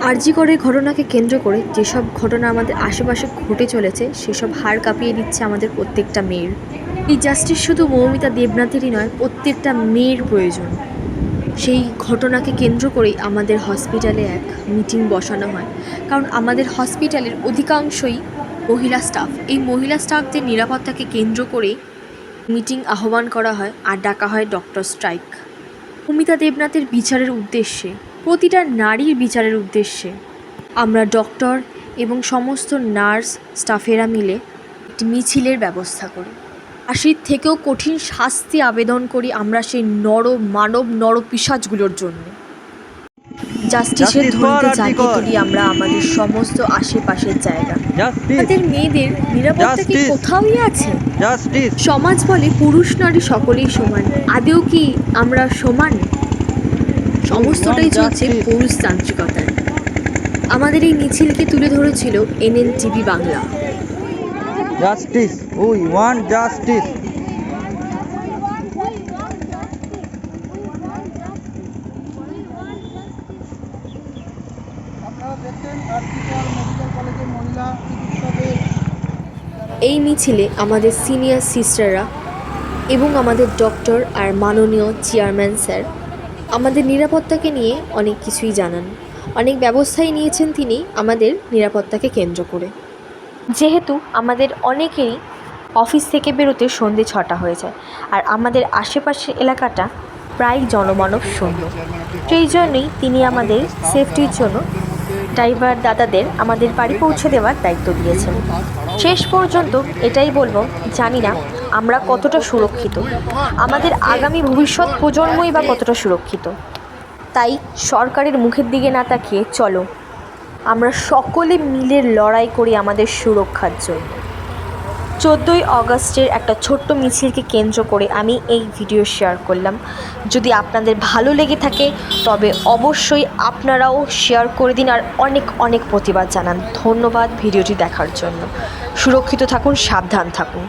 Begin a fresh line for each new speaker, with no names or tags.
আরজি করের ঘটনাকে কেন্দ্র করে যেসব ঘটনা আমাদের আশেপাশে ঘটে চলেছে সেসব হাড় কাঁপিয়ে দিচ্ছে আমাদের প্রত্যেকটা মেয়ের। এই জাস্টিস শুধু মৌমিতা দেবনাথেরই নয়, প্রত্যেকটা মেয়ের প্রয়োজন। সেই ঘটনাকে কেন্দ্র করেই আমাদের হসপিটালে এক মিটিং বসানো হয়, কারণ আমাদের হসপিটালের অধিকাংশই মহিলা স্টাফ। এই মহিলা স্টাফদের নিরাপত্তাকে কেন্দ্র করেই মিটিং আহ্বান করা হয় আর ডাকা হয় ডক্টর স্ট্রাইক। মৌমিতা দেবনাথের বিচারের উদ্দেশ্যে, প্রতিটা নারীর বিচারের উদ্দেশ্যে আমরা ডক্টর এবং সমস্ত নার্স স্টাফেরা মিলে একটি মিছিলের ব্যবস্থা করি। ফাঁসির থেকেও কঠিন শাস্তি আবেদন করি আমরা সেই নর পিশাচগুলোর জন্য। জাস্টিসের ধ্বনিতে জাগিয়ে তুলি আমরা আমাদের সমস্ত আশেপাশের জায়গা। আমাদের মেয়েদের নিরাপত্তা কি কোথাওই আছে? সমাজ বলে পুরুষ নারী সকলেই সমান। আদেও কি আমরা সমান? সমস্তটাই চলছে পুরুষতান্ত্রিকতায়। আমাদের এই মিছিলকে তুলে ধরেছিল NNTV Bangla.
Justice, we want justice.
এই মিছিলে আমাদের সিনিয়র সিস্টাররা এবং আমাদের ডক্টর আর মাননীয় চেয়ারম্যান স্যার আমাদের নিরাপত্তাকে নিয়ে অনেক কিছুই জানান। অনেক ব্যবস্থাই নিয়েছেন তিনি আমাদের নিরাপত্তাকে কেন্দ্র করে। যেহেতু আমাদের অনেকেরই অফিস থেকে বেরোতে সন্ধে 6টা হয়ে যায়, আর আমাদের আশেপাশের এলাকাটা প্রায় জনমানব শূন্য, সেই জন্যই তিনি আমাদের সেফটির জন্য ড্রাইভার দাদাদের আমাদের বাড়ি পৌঁছে দেওয়ার দায়িত্ব দিয়েছেন। শেষ পর্যন্ত এটাই বলবো, জানি না আমরা কতটা সুরক্ষিত, আমাদের আগামী ভবিষ্যৎ প্রজন্মই বা কতটা সুরক্ষিত। তাই সরকারের মুখের দিকে না তাকিয়ে চলো আমরা সকলে মিলে লড়াই করি আমাদের সুরক্ষার জন্য। 14ই অগস্টের একটা ছোট্ট মিছিলকে কেন্দ্র করে আমি এই ভিডিও শেয়ার করলাম। যদি আপনাদের ভালো লেগে থাকে তবে অবশ্যই আপনারাও শেয়ার করে দিন আর অনেক অনেক প্রতিবাদ জানান। ধন্যবাদ ভিডিওটি দেখার জন্য। সুরক্ষিত থাকুন, সাবধান থাকুন।